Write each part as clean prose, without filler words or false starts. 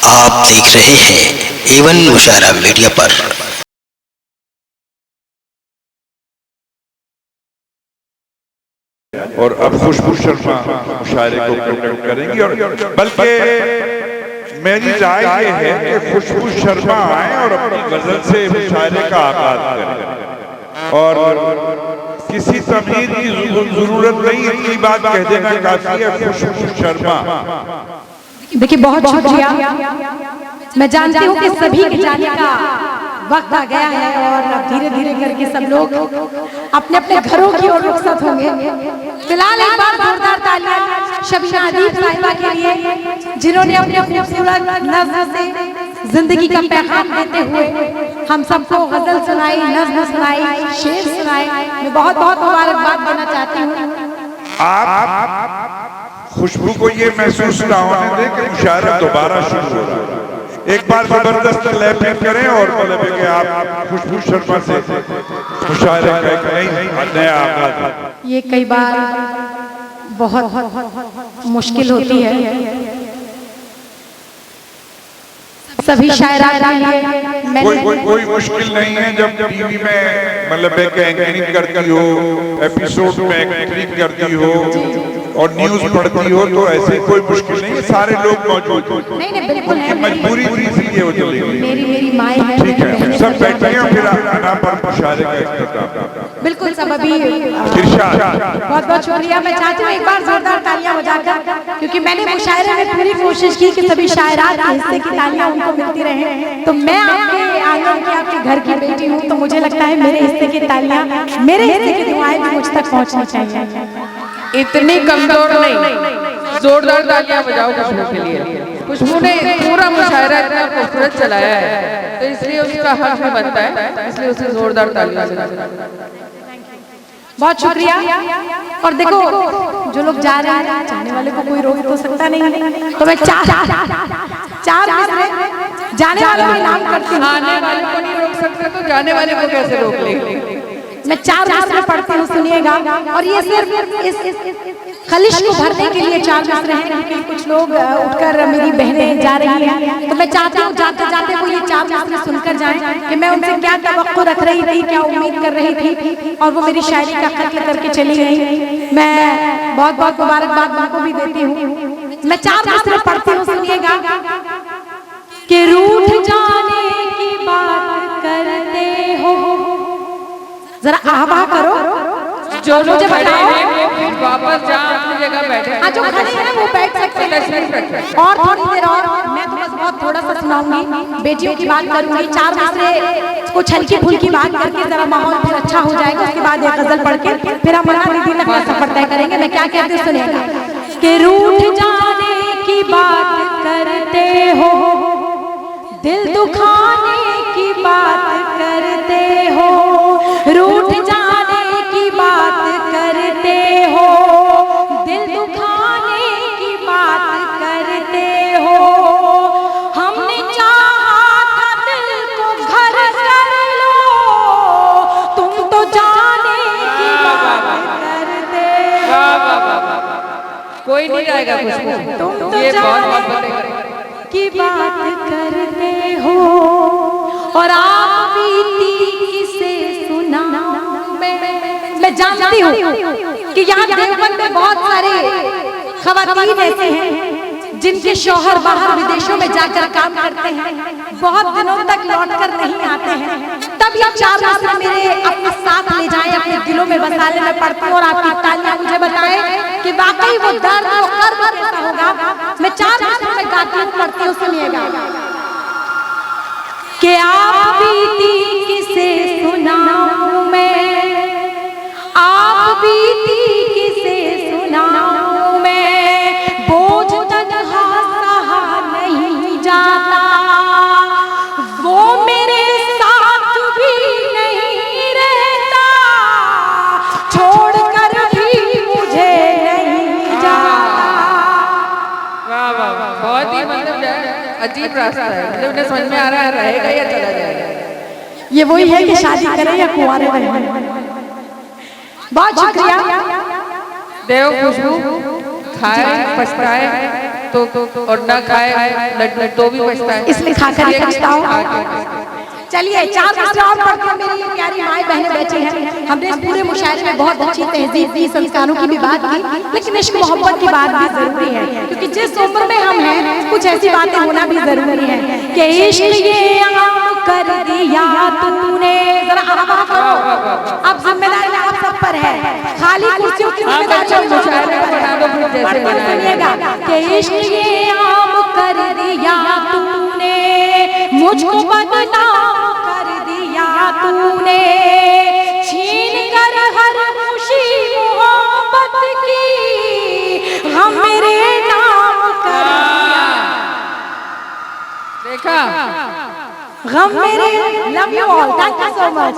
आप देख रहे हैं एवन मुशायरा मीडिया पर। और अब खुशबू शर्मा मुशायरे को कंडक्ट करेंगी। और बल्कि मेरी राय ये है कि खुशबू शर्मा आए और अपनी गजल से मुशायरे का आगाज करें और किसी तमीर की जरूरत नहीं, इतनी बात कह देना काफी है। खुशबू शर्मा। देखिए बहुत शुक्रिया। मैं जानती हूँ कि सभी के जाने का वक्त आ गया है और अब धीरे धीरे करके सब लोग अपने अपने घरों की ओर रुखसत होंगे। फिलहाल एक बार जोरदार तालियां शबीना अदीब साहिबा के लिए, जिन्होंने अपने खूबसूरत नज़्म से जिंदगी का पैगाम देते हुए हम सबको गजल सुनाई, नज़्म सुनाई, शेर सुनाए। मैं बहुत बहुत मुबारकबाद देना चाहती हूँ। आप खुशबू को ये महसूस ना होने दें कि मुशायरा दोबारा शुरू हो रहा है। एक बार जबरदस्त क्लैपिंग करें और मतलब कि आप खुशबू शर्मा से मुशायरे का एक नया आगाज। ये कई बार बहुत मुश्किल होती है सभी शायरा के लिए। कोई मुश्किल नहीं है जब टीवी में मतलब एंकरिंग करती हो, एपिसोड में एंकरिंग करती हो और न्यूज पढ़ती हो, तो ऐसे कोई मुश्किल नहीं है। सारे लोग मौजूद हो। नहीं बिल्कुल है, मजबूरी थी इसलिए वो चलेगी। मेरी माई है। ठीक है, सब बैठे हैं फिर आना पर मुशायरे का इख्तिताम। बिल्कुल सब अभी बहुत बहुत शुक्रिया। मैं चाहती हूँ एक बार जोरदार तालियां बजाकर, क्योंकि मैंने मुशायरे में पूरी कोशिश की कि सभी शायरात के हिस्से की तालियां उनको मिलती रहे। तो मैं आपके आंगन की, आपके घर की बेटी हूँ, तो मुझे लगता है मेरे हिस्से की तालियां, मेरे हिस्से की दुआएं भी मुझ तक पहुँचनी चाहिए। इतनी कमजोर नहीं, जोरदार तालियां बजाओ खुशबू के लिए। खुशबू ने पूरा मुशायरा इतना खूबसूरत चलाया है, तो इसलिए उसका हक में बनता है, इसलिए उसे जोरदार तालियां बजाओ। बहुत शुक्रिया। और देखो जो लोग जा रहे हैं, जाने वाले को कोई रोक तो सकता नहीं है, तो मैं चार जाने वाले को इनाम करती हूँ। आने वाले को नहीं रोक सकते तो जाने वाले को कैसे रोक लेंगे। मैं चार मिसरे पढ़ती हूँ, सुनिएगा। और ये सिर्फ इस खलिश को भरने के लिए चार मिसरे हैं, क्योंकि कुछ लोग उठकर मेरी बहनें जा रही हैं, तो मैं चाहती हूँ जाते जाते वो ये चार मिसरे सुनकर जाएं कि मैं उनसे क्या तवक्को रख रही थी, क्या उम्मीद कर रही थी, और वो मेरी शायरी का कत्ल करके चली गई। मैं बहुत बहुत मुबारकबाद उनको भी देती हूँ। मैं चार मिसरे पढ़ती हूँ, सुनिएगा। कि रूठ जाने की बात करते हो, जरा आहा करो, जो मुझे बताओ फिर वापस जा अपनी जगह बैठे। हाँ, जो खड़े हैं वो बैठ सकते हैं। और थोड़ी देर और मैं तो बस बहुत थोड़ा सा सुनाऊंगी, बेटियों की बात करूंगी। चार मिसरे कुछ हल्की फुल्की बात करके जरा माहौल फिर अच्छा हो जाएगा। उसके बाद एक गजल पढ़ के फिर हम मनाली तक का सफर तय करेंगे। मैं क्या कहती हूँ सुनिएगा। कि रूठ जाने की बात करते हो, दिल दुखाने की बात करते हो, रूठ जाने की बात करते हो, दिल दुखाने की बात करते हो। हमने चाहा था दिल को घर कर लो, तुम तो जाने की बात करते हो। कोई नहीं जाएगा खुशबू, तुम तो ये बहुत की बात करते हो। और आप बीती किसे सुना, मैं जानती हूँ कि यहाँ देवबंद में बहुत सारे खवातीन ऐसे हैं जिनके शौहर बाहर विदेशों में जाकर काम करते हैं, बहुत दिनों तक लौटकर नहीं आते हैं। तब ये चार मिसरे मेरे अपने साथ ले जाएं, अपने दिलों में बसा ले। मैं पढ़ती हूँ और आपकी तालियां मुझे बताएं कि वाकई वो दर्द, वो कर्ब कैसा होगा। मैं चार मिसरे में गाती हूँ, पढ़ती हूँ, सुनिएगा। कि आप बीती किसे सुनाऊं मैं, आप बीती किसे सुनाऊं मैं, बोझ तन्हा सहा नहीं जाता, वो मेरे साथ भी नहीं रहता, छोड़कर भी मुझे नहीं जाता। वाह वाह वाह, बहुत ही मतलब अजीब रास्ता है। मतलब उन्हें समझ में आ रहा है रहेगा या चला जाएगा। ये वही है कि शादी करें या कुंवारे रहें। बहुत शुक्रिया। देव खुशबू खाए, पछताए, तो और ना खाए लड्डू तो भी बचता है, इसलिए खाकर ही पछताओ। चलिए 4 मिसरे और पढ़ते हैं। मेरी प्यारी माएँ बहनें बैठी हैं। हमने इस पूरे मुशायरे में बहुत अच्छी तहजीब की, संस्कारों की भी बात की, लेकिन इश्क मोहब्बत की बात भी जरूरी है, क्योंकि जिस उम्र में हम हैं कुछ ऐसी बातें होना भी जरूरी है कि इश्क ये आम कर दिया तूने। जरा आवाज़ करो, अब जिम्मेदारी आप सब पर है, खाली कुर्सियों की जिम्मेदारी सुनिएगा कि इश्क ये आम कर दिया तूने, मुझको बदनाम कर दिया तूने, छीन कर हर खुशी मोहब्बत की हम मेरे नाम कर दिया। देखा, गम मेरे, love you all, thank you so much.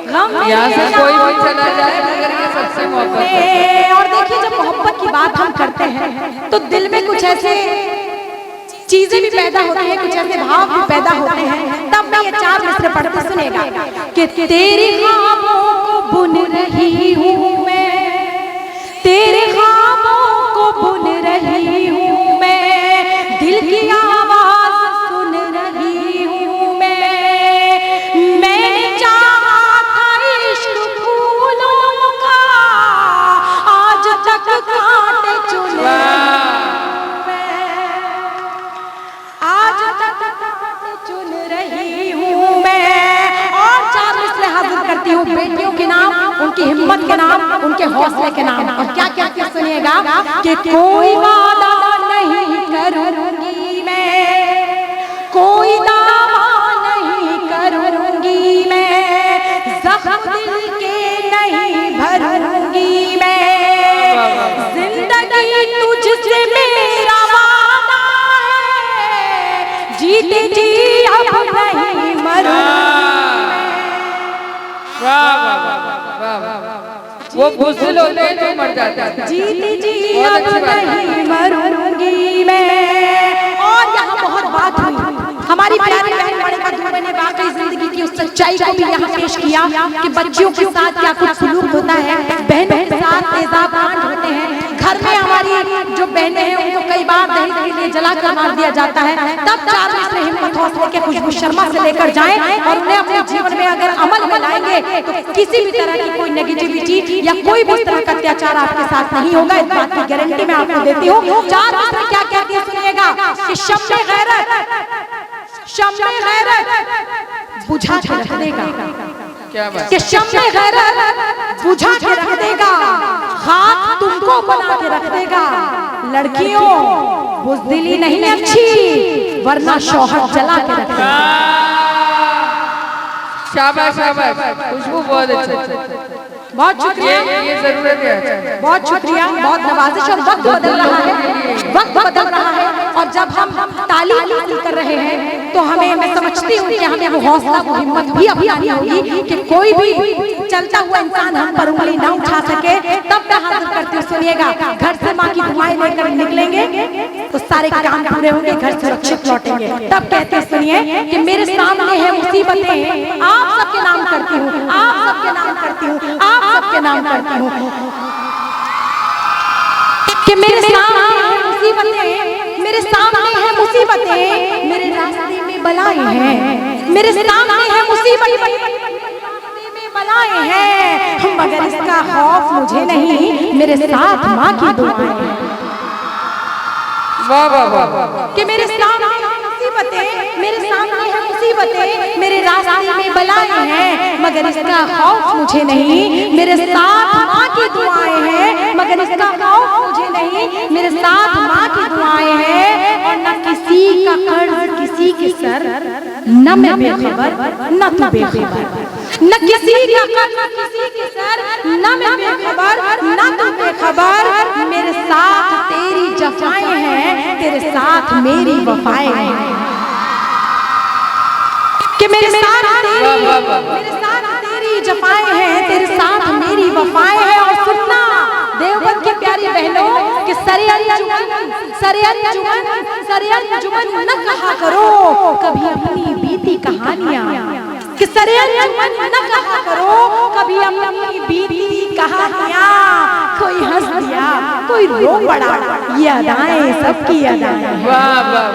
गम यहाँ से कोई भी चला जाए मगर ये सबसे मोहब्बत है। और देखिए जब मोहब्बत की बात हम करते हैं तो दिल में कुछ ऐसे चीजें भी पैदा होती हैं, कुछ ऐसे भाव भी पैदा होते हैं। तब मैं ये 4 मिसरे पढ़ते सुनेगा कि तेरी ख्वाबों को बुन रही हूँ मैं, तेरे ख्वाबों को बुन रही हूँ मैं, दिल की आवाज सुन रही हूँ मैंने चाहा था इश्क फूलों का, आज तक कांटे चुन चुन रही हूँ मैं। और 4 मिसरे हाजिर करती हूँ बेटियों के नाम, उनकी हिम्मत के नाम, उनके हौसले के नाम। और क्या क्या क्या सुनिएगा कि कोई वादा नहीं करूँगी मैं, कोई दावा नहीं करूँगी मैं, ज़ख्म दिल के नहीं भरूँगी मैं, जिंदगी तुझसे मेरा वादा है, जीते जी अब नहीं मरूंगी। वो बुज़दिल होते हैं जो मर जाते हैं, जीते जी अब नहीं मरूंगी मैं। और यहाँ बहुत बात हुई, हमारी प्यारी बहन मणिका दुबे ने वाकई जिंदगी की उस सच्चाई को भी यहाँ पेश किया कि बच्चियों के साथ क्या कुछ सलूक होता है, बहनों के साथ तेजाब कांड होते हैं। घर में हमारी जो बहनें हैं उनको कई बार दहेज के लिए जला कर मार दिया जाता है। तब 4 मिसरे हिम्मत हौसले के खुशबू शर्मा से लेकर जाएं और उन्हें अपने जीवन में अगर अमल में लाएंगे तो किसी भी तरह की कोई नेगेटिविटी या कोई भी तरह का अत्याचार आपके साथ नहीं होगा। इस बात की गारंटी मैं आपको देती हूँ। 4 मिसरे क्या कहती है सुनिएगा कि शम्मे गैरत बुझा के रख देगा, क्या बात, कि शम्मे गैरत बुझा के रख देगा, खाक तुमको बना के रख देगा। लड़कियों बुज़दिली नहीं अच्छी, वरना शौहर जला के रख देगा। शाबाश शाबाश, खुशबू बहुत अच्छी, बहुत शुक्रिया, ये जरूरत है, बहुत शुक्रिया, बहुत नवाजिश। और वक्त बदल रहा है, वक्त बदल रहा है। और जब हम तालीम हासिल कर रहे हैं तो हमें, मैं समझती हूँ कि हमें वो हौसला, वो हिम्मत भी अपनानी होगी कि कोई भी चलता हुआ इंसान हम पर उंगली ना उठा सके। तब मैं हासिल करती हूँ सुनिएगा, घर से माँ की दुआएं लेकर निकलेंगे तो सारे काम पूरे होंगे, घर सुरक्षित लौटेंगे। तब कहते सुनिए कि मेरे सामने है मुसीबतें, आप सबके नाम करती हूँ, आप सबके नाम करती हूँ, आप सबके नाम करती हूँ कि मेरे सामने है मुसीबतें, मेरे सामने है मुसीबतें, मेरे रास्ते में बलाएं हैं, मेरे सामने है मुसीबतें, बलाएं हैं, मगर इसका खौफ मुझे नहीं, मेरे साथ माँ की दुआएं हैं। वाह वाह वाह, कि मेरे सामने है मुसीबतें, मेरे सामने है मुसीबतें, मेरे रास्ते में बलाएं हैं, मगर इसका खौफ मुझे नहीं, मेरे साथ माँ की दुआएं हैं, मगर इसका खौफ मुझे नहीं, मेरे साथ माँ की दुआएं हैं। और न किसी का कर्ज किसी के सर, न मैं बेखबर न तू बेखबर, न किसी का कर्ज किसी के सर, न मैं बेखबर न तू बेखबर, मेरे साथ तेरी जफाएं हैं, तेरे साथ मेरी वफाएं हैं। कि मेरे साथ तेरी जफाएं हैं, तेरे साथ मेरी वफाएं हैं। और सुनना देवबंद की प्यारी बहनों कि सरे अंजुमन न कहा करो कभी अपनी बीती कहानियां, कि सरे अंजुमन न कहा करो कभी अपनी बीती कहानियां, कोई हंस दिया, कोई रो पड़ा, ये अदाएं सबकी अदाएं। वाह वाह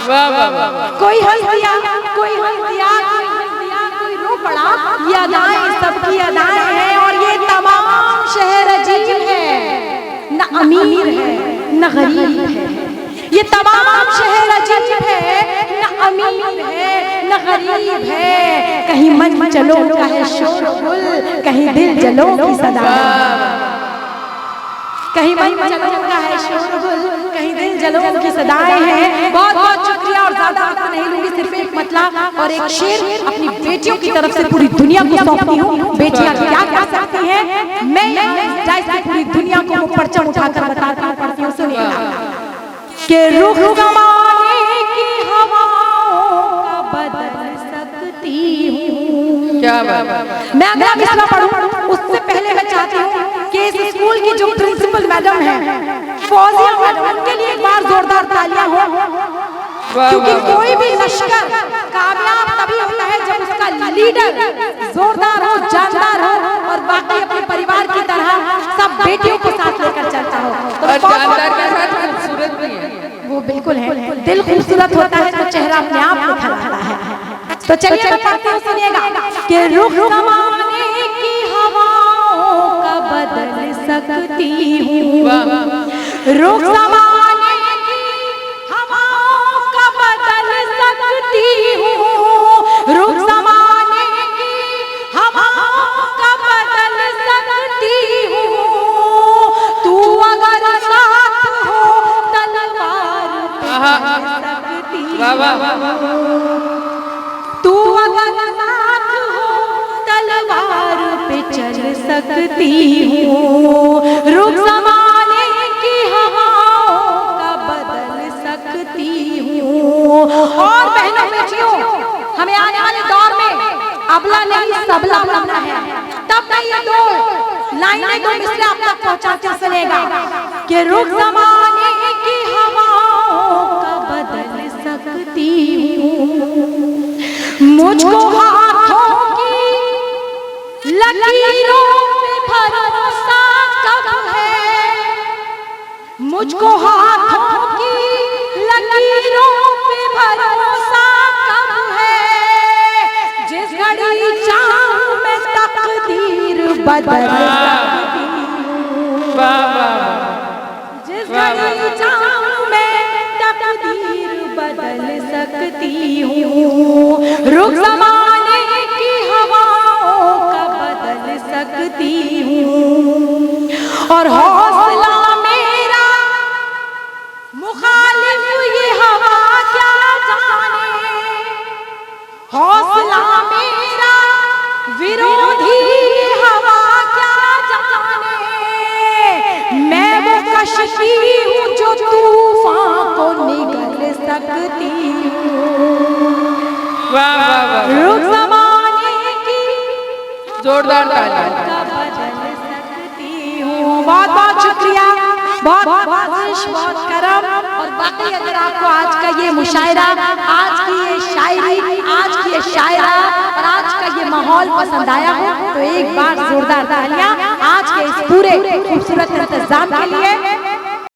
वाह वाह वाह। कोई हंस दिया, कोई हंस दिया, कोई हंस दिया, कोई रो पड़ा, ये अदाएं सबकी अदाएं हैं। और ये तमाम शहर अजीब है, न अमीर है न गरीब है। ये तमाम शहर अजीब है, न अमीर है न गरीब है। कहीं मन चलो का है शोरगुल, कहीं दिल जलो की सदा, कहीं मन चलो का है शोरगुल, कहीं दिल जलो की सदाएं हैं। बहुत बहुत शुक्रिया और ज्यादा वक्त नहीं लूंगी, सिर्फ एक मतला और एक शेर अपनी बेटियों की तरफ से पूरी दुनिया को सौंपती हूँ। बेटियां क्या कर सकती हैं, मैं जैसे पूरी दुनिया को परचम उठाकर बताती हूँ, पढ़ती हूँ, सुनिएगा। के रुख ज़माने की हवाओं का बदल सकती हूँ। क्या बात। मैं अगला मिसरा पढ़ूं उससे पहले मैं चाहती हूँ कि इस स्कूल की जो प्रिंसिपल मैडम है फौजिया मैडम, उनके लिए एक बार जोरदार तालियां हो, क्योंकि कोई भी लश्कर कामयाब तभी होता है जब उसका लीडर जोरदार हो, जानदार हो और बाकी अपने परिवार की तरह सब बेटियों को साथ लेकर चलता हो। और जानदार के साथ खूबसूरत भी है, वो बिल्कुल है। दिल खूबसूरत होता है तो चेहरा अपने आप निखर आता है। तो चलिए मैं पढ़ती हूँ, सुनिएगा। कि रुख ज़माने की हवाओं का बदल सकती हूँ, रुख ज़माने की हवाओं का बदल सकती हूँ, रुख ज़माने की हवाओं का बदल सकती हूँ। तू अगर साथ हो तलवार सकती हूँ, तू अगर साथ हो तलवार पे चल सकती हूँ, रुख ज़माने की हवाओं का बदल सकती हूँ। और बहनों बेटियों, हमें आने वाले दौर में अबला नहीं सबला बनना है। तब मैं ये दो लाइनें दो मिसरे आप तक पहुँचाते सुनेगा। कि रुख ज़माने की हवाओं का बदल सकती हूँ, मुझको हाथों की लकीरों पे भरोसा कब है, मुझको हाथों की लकीरों पे भरोसा कब है। जिस घड़ी चाहूं मैं तकदीर बदल सकती हूँ, जिस घड़ी चाहूं मैं तकदीर बदल सकती हूँ, रुख ज़माने की हवाओं का बदल सकती हूँ। और हौसला मेरा मुखालिफ ये हवा क्या जाने, हौसला मेरा विरोधी ये हवा क्या जाने। मैं वो कश्ती हूँ जो तूफान को निगल सकती हूँ, रुख ज़माने की जोरदार ताली। बहुत बहुत शुक्रिया, बहुत बाजिश, बहुत करम। और बाकी अगर आपको आज का ये मुशायरा, आज की ये शायरी, आज की ये शायरा और आज का ये माहौल पसंद आया हो तो एक बार जोरदार तालियां आज के इस पूरे खूबसूरत इंतजाम के लिए।